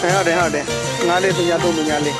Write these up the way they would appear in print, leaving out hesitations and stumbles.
ဟုတ်တယ်ငါးလေးပညာတော့ပညာလေး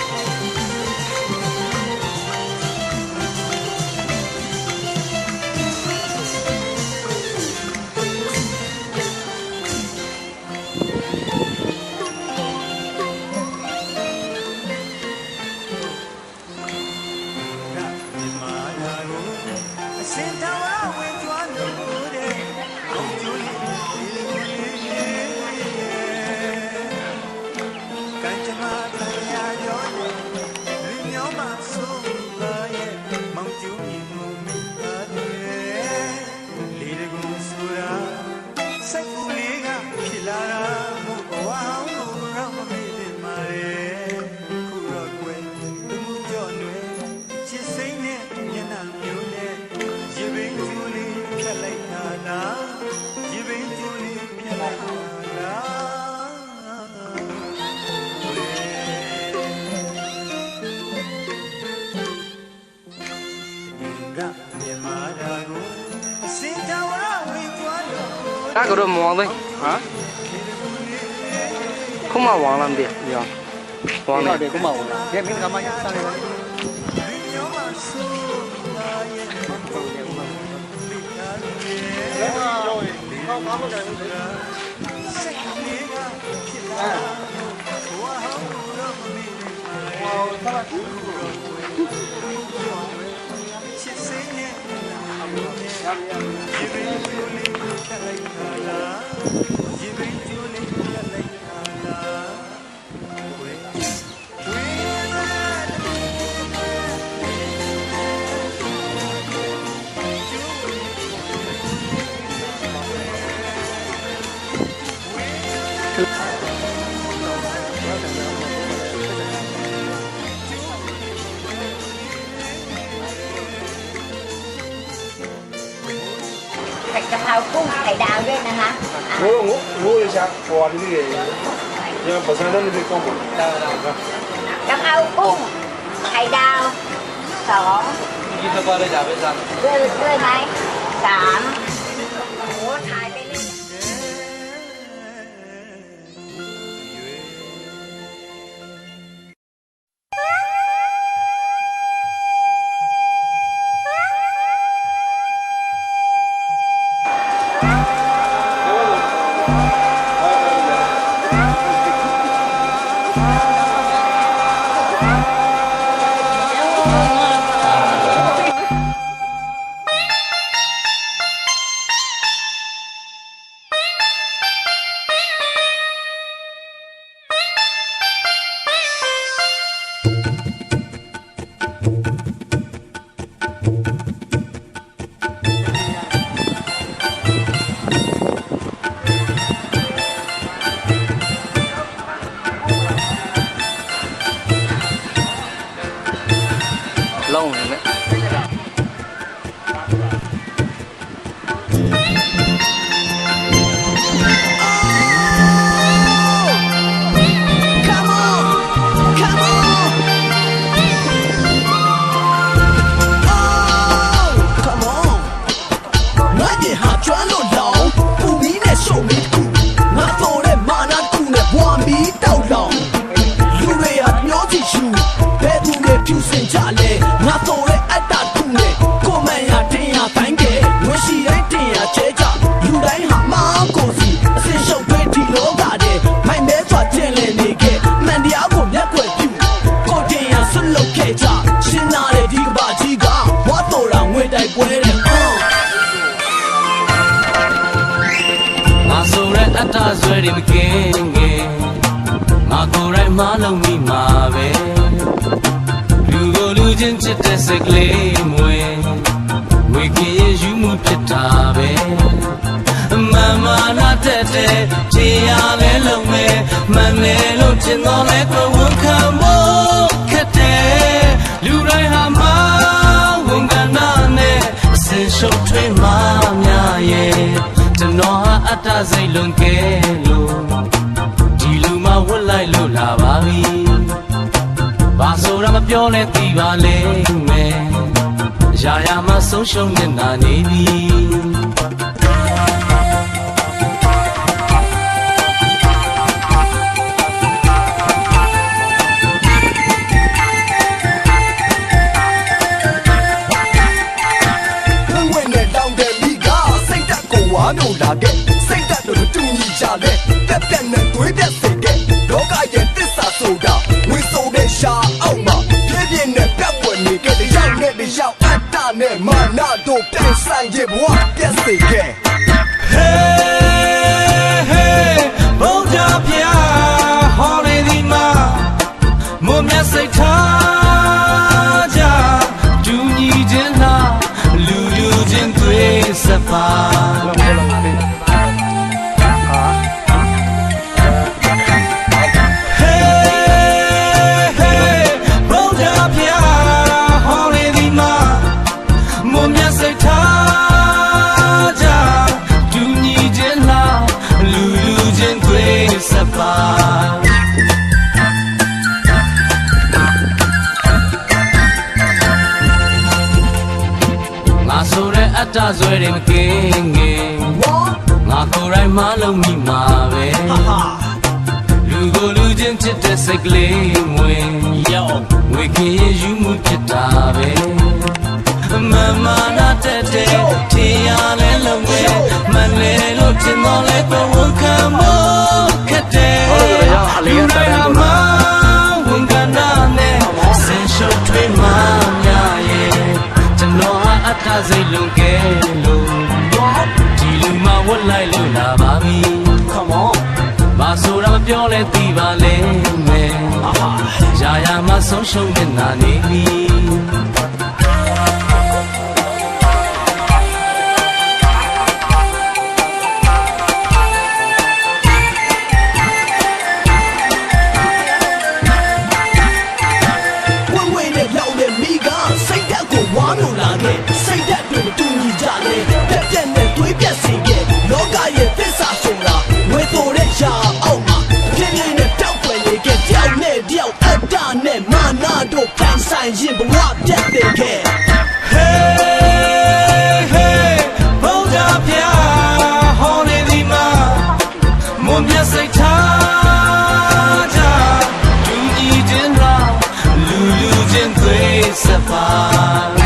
ta có đồ mòn thôi hả không màu hoàng làm gì nhỉ hoàng này để có màu thêm cái cam anh sang đây rồi không có vấn đềผัดกะเพรากุ้งไข่ดาวด้วยนะคะngôเลยจ้ะพอดีเลยยังภาษานั้นไม่ต้องบอกกะเพรากุ้งไข่ดาว2กินตะกอนเลยจ้ะไปสั่งด้วยไหม3โอ้ถ่ายไปเลย lông này đấy. Ready begin ma ko rai ma long mi ma be lu go lu chin chit the sik le mwe mwe kin yin yu mu phit ta be mama na tet te chi ya le long me man le lo chin do le ko won khan mo khat te lu rai ha ma won kan na ne sin shou thwe ma mya ye no atta sai lon ke lo di lu ma wat lai lo la ba bi ba so ra ma pyo le ti ba le me ya ya ma song shong ne na ni bi ပါငါဆိုတဲ့အတ္တဆွဲတွေမကင်းငယ်ငါကိုယ်တိုင်မလုံးမိမှာပဲလူကိုလူချင်းချစ်တဲ့စိတ်ကလေးမွေဝေခင်ရယူမှုဖြစ်တာပဲမမနာတဲ့ထင်ရလဲလုံးဝမလဲလို့ထင်တော့လဲကိုဝန်ခံဖို့ခက်တယ်လူတွေကမှဝန်ခံတာနဲ့ဆင်ရှုပ်ထွေးမှများရဲ့ကျွန်တော်ဟာအတ္တစိတ်လုံးကဲလို့ဒီလူမှဝတ်လိုက်လို့လာပါပြီ Come on ဘာဆိုတာမပြောလဲသိပါလဲမယ်ရာရာမှဆုံးရှုံးနေတာနေပြီစိတ်ဓာတ်တွေမတူညီကြလဲပြက်ပြက်နဲ့တွေးပြက်စေခဲ့လောကရဲ့သစ္စာဆိုတာဝေတော်တဲ့ရှာအောက်မှာပြင်းပြင်းနဲ့တောက်ွယ်နေခဲ့တယောက်နဲ့တယောက်အတ္တနဲ့မာနတို့ဖန်ဆိုင်ရင်ဘဝပြတ်တဲ့ခဲ့ Hey hey ဘုရားဖျားဟောနေဒီမှာမွန်မြတ်စိတ်ထားကြတူညီခြင်းလားလူလူချင်းသွေးစပါ ဟ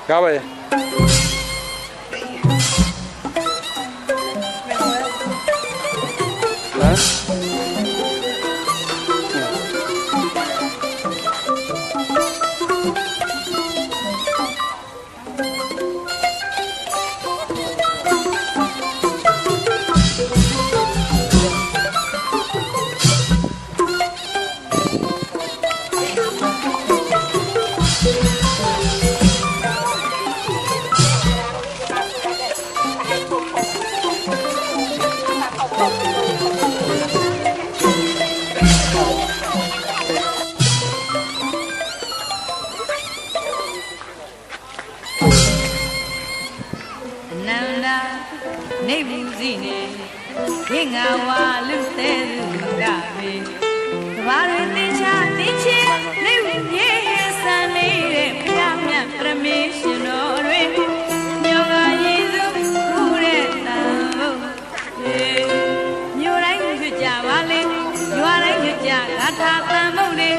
ရပါရဲ့နေဘူးစီနေခေငါဝါလူသေးသူမကပဲဘာရတင်ချတင်ချင်နေဘူးရေဆန်နေတဲ့ဖျားမြတ်ပရမေရှင်တော်တွေညောကယေစုခုတဲ့တန်ဖို့မြို့တိုင်းရွတ်ကြပါလေရွာတိုင်းရွတ်ကြဂါထာတန်ဖို့တွေ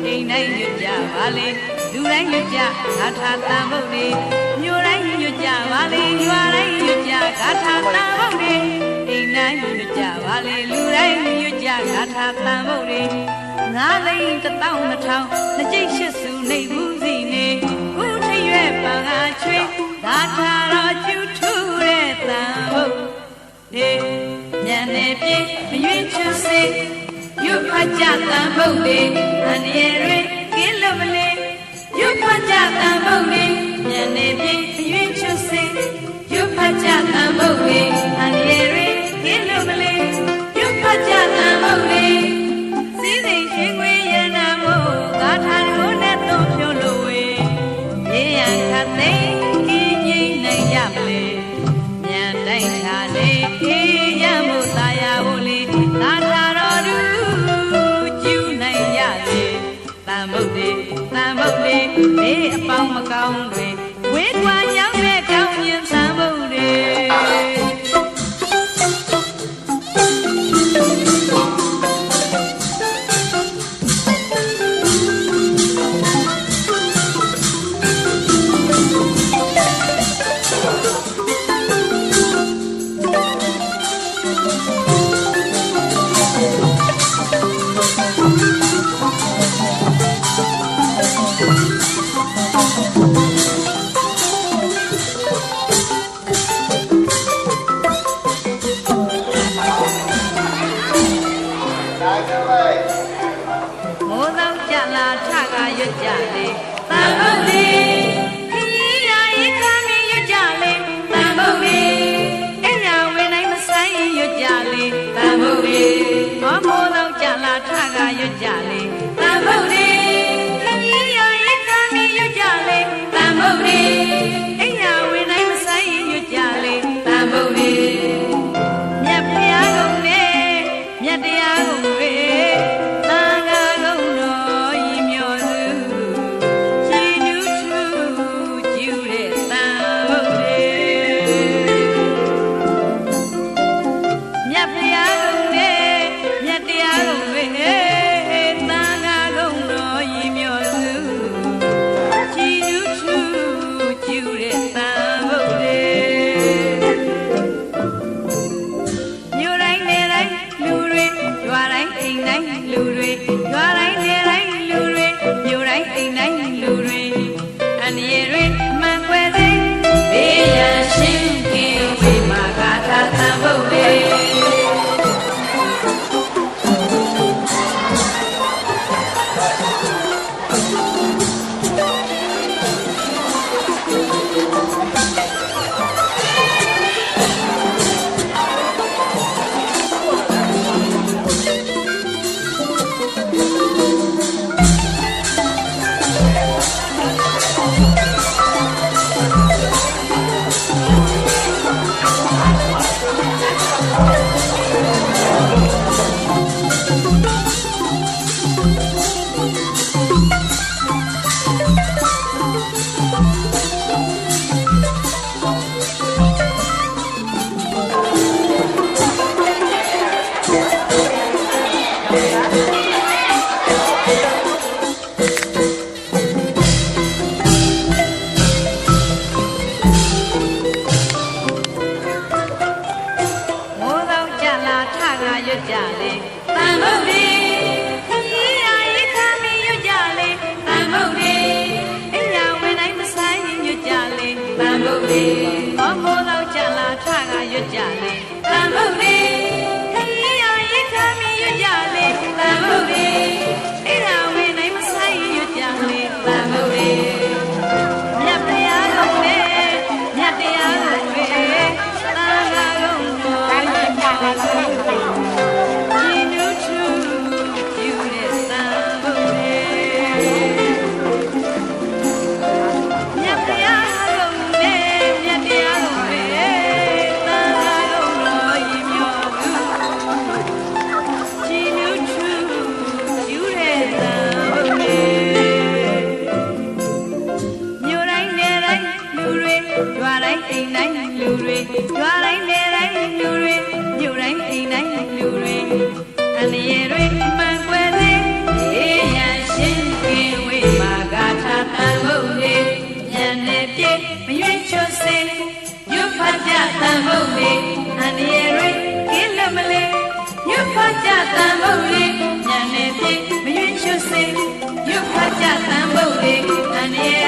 အိမ်တိုင်းရွတ်ကြပါလေလူတိုင်းရွတ်ကြဂါထာတန်ဖို့တွေမြို့တိုင်းရွတ်ကြပါလေရွာတိုင်းရွတ်ကြဂါထာတန်ဖို့တွေအိမ်တိုင်းရွတ်ကြပါလေလူတိုင်းရွတ်ကြဂါထာတန်ဖို့တွေငါလိန်တစ်တောင်းတစ်ထောင်နှစ်ကျိတ်ရှစ်စုနေဘူးစီနေခုထရွဲ့ပန်ကချွေဂါထာတော်ကျူထူတဲ့တန်ဖို့တွေညနေပြေမရွေးချွစေရွတ်ဖတ်ကြတန်ဖို့တွေအန္တရာယ်တွေကင်းလို့မလေးရွတ်ဖတ်ကြတန်ဖို့တွေညနေပြေမရွေးချွစေရွတ်ဖတ်ကြတန်ဖို့တွေအန္တရာယ်တွေကင်းလို့မလေးရွတ်ဖတ်ကြတန်ဖို့တွေစီးစိမ်ရှင်ခွေရနာမို့ဂါထာကိုနဲ့တော့ဖြိုးလို့ဝေရေရန်ခတ်သိကင်းငိမ့်နိုင်ရမလဲမြန်တိုင်းချာနေရမို့သာယာဖို့လေဂါထာတော်သူကျူးနိုင်ရလေတန်ဖို့တွေနေအပေါင်းမကောင်းတွေဝေးကွာရောက်တဲ့ကောင်းရင်တန်ဖို့တွေ ဘုတ်လေဘောမိုးတော့ကြလာထကရွတ်ကြလေတန်ဘုတ်လေခရီးရရိတ်ခမ်းမြရွတ်ကြလေတန်ဘုတ်လေအဲ့ဒါဝင်နိုင်မဆိုင်ရွတ်ကြလေတန်ဘုတ်လေမြတ်တရားလုံးလေမြတ်တရားလုံးလေတန်ခါလုံးတော်ဒီနုထူယူတဲ့တန်ဘုတ်လေမြတ်တရားလုံးလေမြတ်တရားလုံးလေတန်ခါလုံးတော်ရည်မြော်သူဒီနုထူယူတဲ့တန်ဘုတ်လေမြို့တိုင်းနယ်တိုင်းလူတွေရွာတိုင်းအိမ်တိုင်းလူတွေရွာတိုင်းနယ်တိုင်းလူတွေမြို့တိုင်းအိမ်တိုင်းလူတွေအန္တရာယ်တွေမှန်ကွယ်စေအေးရန်ရှင်းကင်းဝေးမှာဂါထာတန်ဖို့လေဉာဏ်နဲ့ပြည့်မရွေ့ချွတ်စေရွတ်ဖတ်ကြတန်ဖို့လေအန္တရာယ်တွေကင်းလက်မလဲရွတ်ဖတ်ကြတန်ဖို့လေဉာဏ်နဲ့ပြည့်မရွေ့ချွတ်စေရွတ်ဖတ်ကြတန်ဖို့လေအန္တရာယ်